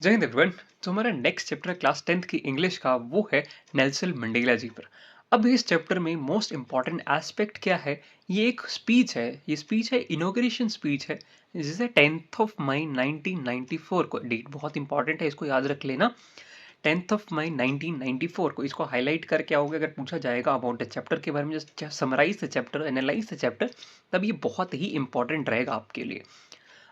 जय हिंद एवरीवन। तो हमारा नेक्स्ट चैप्टर क्लास 10th की इंग्लिश का वो है नेल्सन मंडेला जी पर। अब इस चैप्टर में मोस्ट इम्पॉर्टेंट एस्पेक्ट क्या है? ये एक स्पीच है। ये स्पीच है, इनॉग्रेशन स्पीच है, जिसे 10th ऑफ मई 1994 को, डेट बहुत इंपॉर्टेंट है, इसको याद रख लेना। 10th ऑफ मई 1994 को इसको हाईलाइट करके आओगे, अगर पूछा जाएगा अबाउट द चैप्टर के बारे में, just summarise the chapter, analyse the chapter, तब ये बहुत ही इंपॉर्टेंट रहेगा आपके लिए।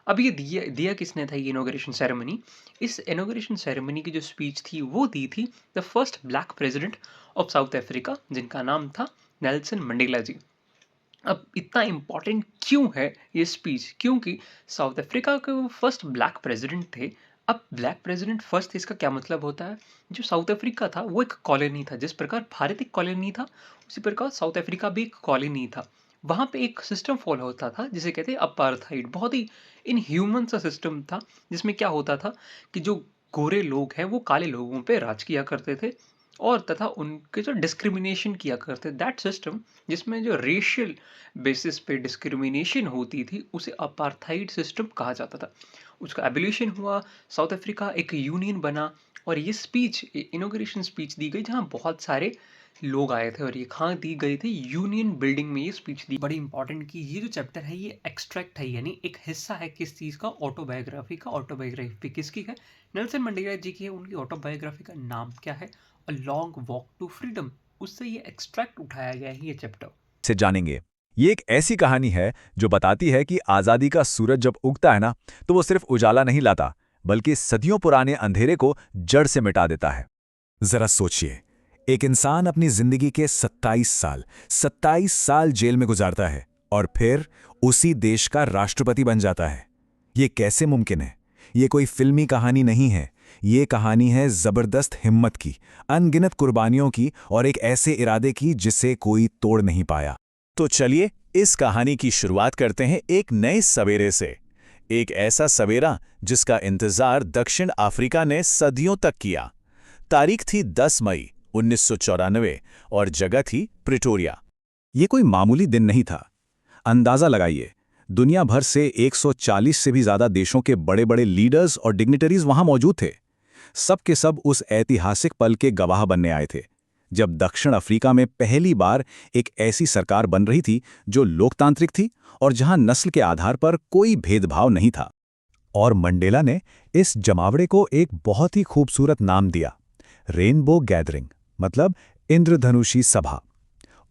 अब ये दिया दिया किसने था ये इनॉग्रेशन सेरेमनी? इस इनॉग्रेशन सेरेमनी की जो स्पीच थी वो दी थी the first black president of south Africa, जिनका नाम था नेल्सन मंडेला जी। अब इतना इम्पोर्टेंट क्यों है ये स्पीच? क्योंकि साउथ अफ्रीका के वो फर्स्ट ब्लैक प्रेसिडेंट थे। अब ब्लैक प्रेसिडेंट फर्स्ट, इसका क्या मतलब होता है? जो साउथ अफ्रीका था वो एक कॉलोनी था, जिस प्रकार भारत एक कॉलोनी था, उसी प्रकार साउथ अफ्रीका भी एक कॉलोनी था। वहाँ पे एक सिस्टम फॉलो होता था जिसे कहते हैं अपार्थाइड। बहुत ही इनह्यूमन सा सिस्टम था, जिसमें क्या होता था कि जो गोरे लोग हैं वो काले लोगों पे राज किया करते थे, और तथा उनके जो डिस्क्रिमिनेशन किया करते, दैट सिस्टम, जिसमें जो रेशियल बेसिस पे डिस्क्रिमिनेशन होती थी, उसे अपार्थाइड सिस्टम कहा जाता था। उसका एबोलिशन हुआ, साउथ अफ्रीका एक यूनियन बना, और ये स्पीच, इनॉग्रेशन स्पीच दी गई जहाँ बहुत सारे लोग आए थे, और ये कहाँ दी गई थी? यूनियन बिल्डिंग में ये स्पीच दी। बड़ी इंपॉर्टेंट कि ये जो चैप्टर है ये एक्सट्रैक्ट है, यानी एक हिस्सा है किस चीज़ का? ऑटोबायोग्राफी का। ऑटोबायोग्राफी किसकी है? नेल्सन मंडेला जी की है। उनकी ऑटोबायोग्राफी का नाम क्या है? A long walk to freedom. उससे ये एक्सट्रैक्ट उठाया गया है ये चैप्टर। से जानेंगे। ये एक ऐसी कहानी है जो बताती है कि आज़ादी का सूरज जब उगता है ना, तो वो सिर्फ उजाला नहीं लाता, बल्कि सदियों पुराने अंधेरे को जड़ से मिटा देता है। जरा सोचिए, एक इंसान अपनी जिंदगी के 27 साल जेल में गुजारता है और फिर उसी देश का राष्ट्रपति बन जाता है। ये कैसे मुमकिन है? ये कोई फिल्मी कहानी नहीं है। ये कहानी है जबरदस्त हिम्मत की, अनगिनत कुर्बानियों की और एक ऐसे इरादे की जिसे कोई तोड़ नहीं पाया। तो चलिए इस कहानी की शुरुआत करते हैं एक नए सवेरे से। एक ऐसा सवेरा जिसका इंतजार दक्षिण अफ्रीका ने सदियों तक किया। तारीख थी 10 मई 1994 और जगह थी प्रिटोरिया। ये कोई मामूली दिन नहीं था। अंदाजा लगाइए, दुनिया भर से 140 से भी ज्यादा देशों के बड़े बड़े लीडर्स और डिग्निटरीज वहां मौजूद थे। सब के सब उस ऐतिहासिक पल के गवाह बनने आए थे, जब दक्षिण अफ्रीका में पहली बार एक ऐसी सरकार बन रही थी जो लोकतांत्रिक थी और जहां नस्ल के आधार पर कोई भेदभाव नहीं था। और मंडेला ने इस जमावड़े को एक बहुत ही खूबसूरत नाम दिया, रेनबो गैदरिंग, मतलब इंद्रधनुषी सभा।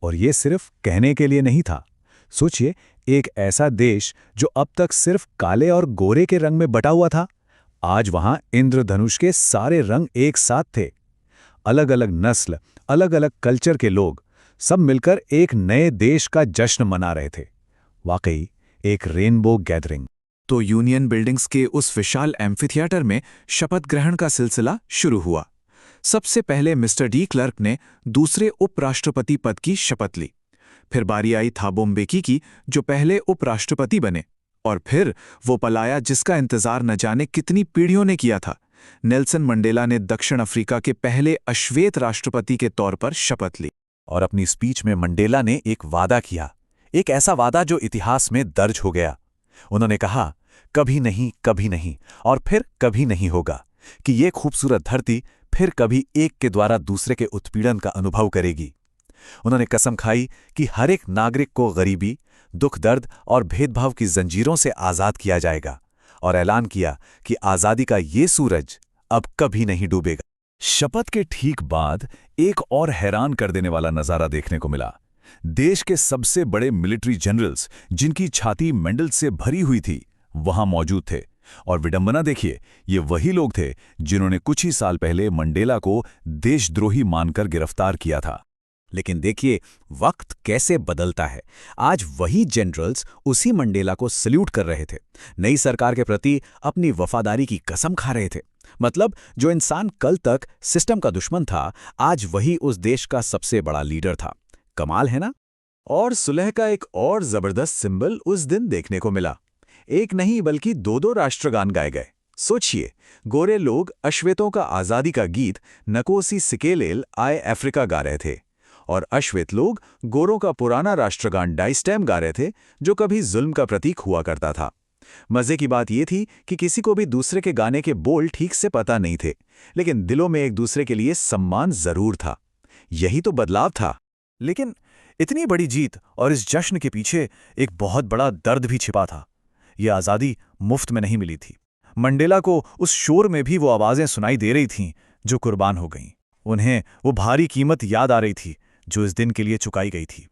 और ये सिर्फ कहने के लिए नहीं था। सोचिए, एक ऐसा देश जो अब तक सिर्फ काले और गोरे के रंग में बटा हुआ था, आज वहां इंद्रधनुष के सारे रंग एक साथ थे। अलग अलग नस्ल, अलग अलग कल्चर के लोग, सब मिलकर एक नए देश का जश्न मना रहे थे। वाकई एक रेनबो गैदरिंग। तो यूनियन बिल्डिंग्स के उस विशाल एम्फीथिएटर में शपथ ग्रहण का सिलसिला शुरू हुआ। सबसे पहले मिस्टर डी क्लर्क ने दूसरे उपराष्ट्रपति पद की शपथ ली। फिर बारी आई थाबो म्बेकी की, जो पहले उपराष्ट्रपति बने। और फिर वो पल आया जिसका इंतजार न जाने कितनी पीढ़ियों ने किया था। नेल्सन मंडेला ने दक्षिण अफ्रीका के पहले अश्वेत राष्ट्रपति के तौर पर शपथ ली। और अपनी स्पीच में मंडेला ने एक वादा किया, एक ऐसा वादा जो इतिहास में दर्ज हो गया। उन्होंने कहा, कभी नहीं और फिर कभी नहीं होगा कि ये खूबसूरत धरती फिर कभी एक के द्वारा दूसरे के उत्पीड़न का अनुभव करेगी। उन्होंने कसम खाई कि हर एक नागरिक को गरीबी, दुख दर्द और भेदभाव की जंजीरों से आज़ाद किया जाएगा, और ऐलान किया कि आज़ादी का ये सूरज अब कभी नहीं डूबेगा। शपथ के ठीक बाद एक और हैरान कर देने वाला नज़ारा देखने को मिला। देश के सबसे बड़े मिलिट्री जनरल्स, जिनकी छाती मेडल से भरी हुई थी, वहां मौजूद थे। और विडंबना देखिए, ये वही लोग थे जिन्होंने कुछ ही साल पहले मंडेला को देशद्रोही मानकर गिरफ्तार किया था। लेकिन देखिए, वक्त कैसे बदलता है। आज वही जनरल्स उसी मंडेला को सल्यूट कर रहे थे, नई सरकार के प्रति अपनी वफादारी की कसम खा रहे थे। मतलब जो इंसान कल तक सिस्टम का दुश्मन था, आज वही उस देश का सबसे बड़ा लीडर था। कमाल है ना? और सुलह का एक और जबरदस्त सिंबल उस दिन देखने को मिला। एक नहीं बल्कि दो दो राष्ट्रगान गाए गए। सोचिए, गोरे लोग अश्वेतों का आज़ादी का गीत नकोसी सिकेलेल आए अफ्रीका गा रहे थे, और अश्वेत लोग गोरों का पुराना राष्ट्रगान डाइस्टेम गा रहे थे, जो कभी जुल्म का प्रतीक हुआ करता था। मजे की बात ये थी कि किसी को भी दूसरे के गाने के बोल ठीक से पता नहीं थे, लेकिन दिलों में एक दूसरे के लिए सम्मान जरूर था। यही तो बदलाव था। लेकिन इतनी बड़ी जीत और इस जश्न के पीछे एक बहुत बड़ा दर्द भी छिपा था। यह आज़ादी मुफ्त में नहीं मिली थी। मंडेला को उस शोर में भी वो आवाज़ें सुनाई दे रही थीं जो कुर्बान हो गईं। उन्हें वो भारी कीमत याद आ रही थी जो इस दिन के लिए चुकाई गई थी।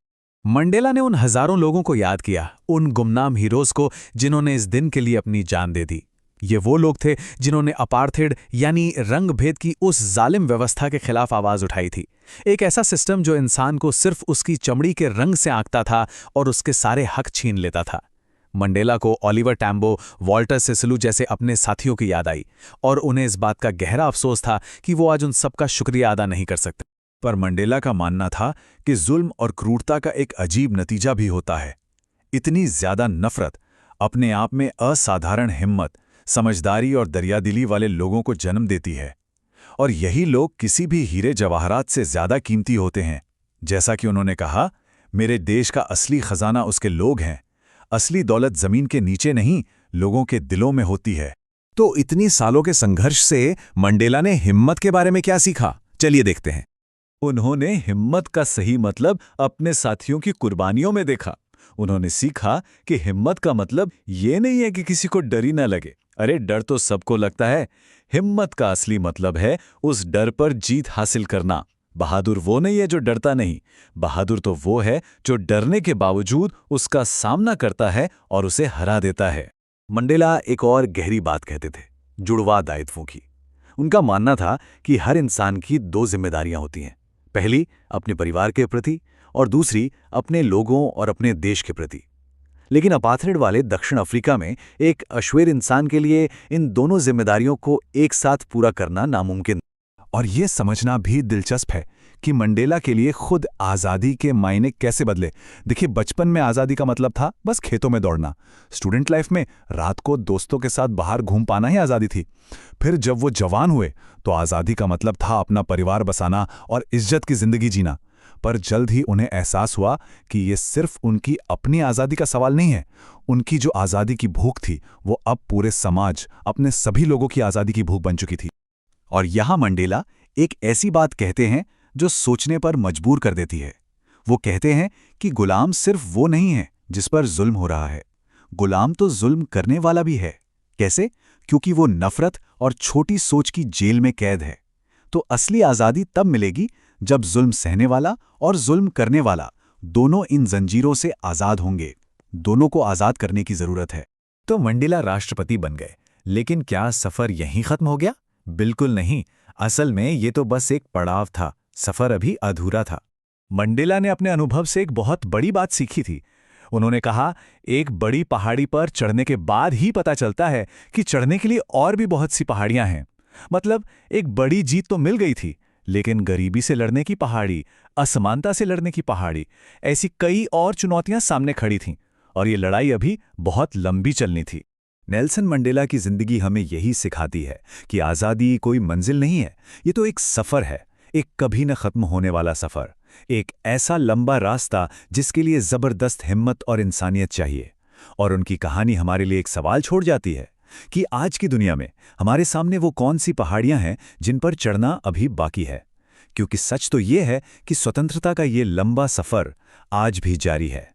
मंडेला ने उन हजारों लोगों को याद किया, उन गुमनाम हीरोज को जिन्होंने इस दिन के लिए अपनी जान दे दी। ये वो लोग थे जिन्होंने अपार्थेड यानी रंग भेद की उस जालिम व्यवस्था के खिलाफ आवाज उठाई थी। एक ऐसा सिस्टम जो इंसान को सिर्फ उसकी चमड़ी के रंग से आंकता था और उसके सारे हक छीन लेता था। मंडेला को ओलिवर टैम्बो, वॉल्टर सिसलू जैसे अपने साथियों की याद आई और उन्हें इस बात का गहरा अफसोस था कि वो आज उन सबका शुक्रिया अदा नहीं कर सकते। पर मंडेला का मानना था कि जुल्म और क्रूरता का एक अजीब नतीजा भी होता है। इतनी ज्यादा नफरत अपने आप में असाधारण हिम्मत, समझदारी और दरियादिली वाले लोगों को जन्म देती है, और यही लोग किसी भी हीरे जवाहरात से ज्यादा कीमती होते हैं। जैसा कि उन्होंने कहा, मेरे देश का असली खजाना उसके लोग हैं। असली दौलत जमीन के नीचे नहीं, लोगों के दिलों में होती है। तो इतनी सालों के संघर्ष से मंडेला ने हिम्मत के बारे में क्या सीखा, चलिए देखते हैं। उन्होंने हिम्मत का सही मतलब अपने साथियों की कुर्बानियों में देखा। उन्होंने सीखा कि हिम्मत का मतलब ये नहीं है कि किसी को डर ही न लगे। अरे डर तो सबको लगता है। हिम्मत का असली मतलब है उस डर पर जीत हासिल करना। बहादुर वो नहीं है जो डरता नहीं, बहादुर तो वो है जो डरने के बावजूद उसका सामना करता है और उसे हरा देता है। मंडेला एक और गहरी बात कहते थे, जुड़वा दायित्वों की। उनका मानना था कि हर इंसान की दो जिम्मेदारियां होती हैं, पहली अपने परिवार के प्रति और दूसरी अपने लोगों और अपने देश के प्रति। लेकिन अपार्थेड वाले दक्षिण अफ्रीका में एक अश्वेत इंसान के लिए इन दोनों जिम्मेदारियों को एक साथ पूरा करना नामुमकिन। और ये समझना भी दिलचस्प है कि मंडेला के लिए खुद आज़ादी के मायने कैसे बदले। देखिए, बचपन में आज़ादी का मतलब था बस खेतों में दौड़ना। स्टूडेंट लाइफ में रात को दोस्तों के साथ बाहर घूम पाना ही आज़ादी थी। फिर जब वो जवान हुए तो आज़ादी का मतलब था अपना परिवार बसाना और इज्जत की जिंदगी जीना। पर जल्द ही उन्हें एहसास हुआ कि ये सिर्फ उनकी अपनी आज़ादी का सवाल नहीं है। उनकी जो आज़ादी की भूख थी वो अब पूरे समाज, अपने सभी लोगों की आज़ादी की भूख बन चुकी थी। और यहाँ मंडेला एक ऐसी बात कहते हैं जो सोचने पर मजबूर कर देती है। वो कहते हैं कि गुलाम सिर्फ वो नहीं है जिस पर जुल्म हो रहा है, गुलाम तो जुल्म करने वाला भी है। कैसे? क्योंकि वो नफरत और छोटी सोच की जेल में कैद है। तो असली आज़ादी तब मिलेगी जब जुल्म सहने वाला और जुल्म करने वाला दोनों इन जंजीरों से आज़ाद होंगे। दोनों को आज़ाद करने की ज़रूरत है। तो मंडेला राष्ट्रपति बन गए, लेकिन क्या सफ़र यहीं ख़त्म हो गया? बिल्कुल नहीं। असल में ये तो बस एक पड़ाव था, सफ़र अभी अधूरा था। मंडेला ने अपने अनुभव से एक बहुत बड़ी बात सीखी थी। उन्होंने कहा, एक बड़ी पहाड़ी पर चढ़ने के बाद ही पता चलता है कि चढ़ने के लिए और भी बहुत सी पहाड़ियां हैं। मतलब एक बड़ी जीत तो मिल गई थी, लेकिन गरीबी से लड़ने की पहाड़ी, असमानता से लड़ने की पहाड़ी, ऐसी कई और चुनौतियां सामने खड़ी थीं, और ये लड़ाई अभी बहुत लंबी चलनी थी। नेल्सन मंडेला की जिंदगी हमें यही सिखाती है कि आज़ादी कोई मंजिल नहीं है, ये तो एक सफ़र है, एक कभी न खत्म होने वाला सफ़र, एक ऐसा लंबा रास्ता जिसके लिए ज़बरदस्त हिम्मत और इंसानियत चाहिए। और उनकी कहानी हमारे लिए एक सवाल छोड़ जाती है कि आज की दुनिया में हमारे सामने वो कौन सी पहाड़ियां हैं जिन पर चढ़ना अभी बाकी है। क्योंकि सच तो ये है कि स्वतंत्रता का ये लंबा सफ़र आज भी जारी है।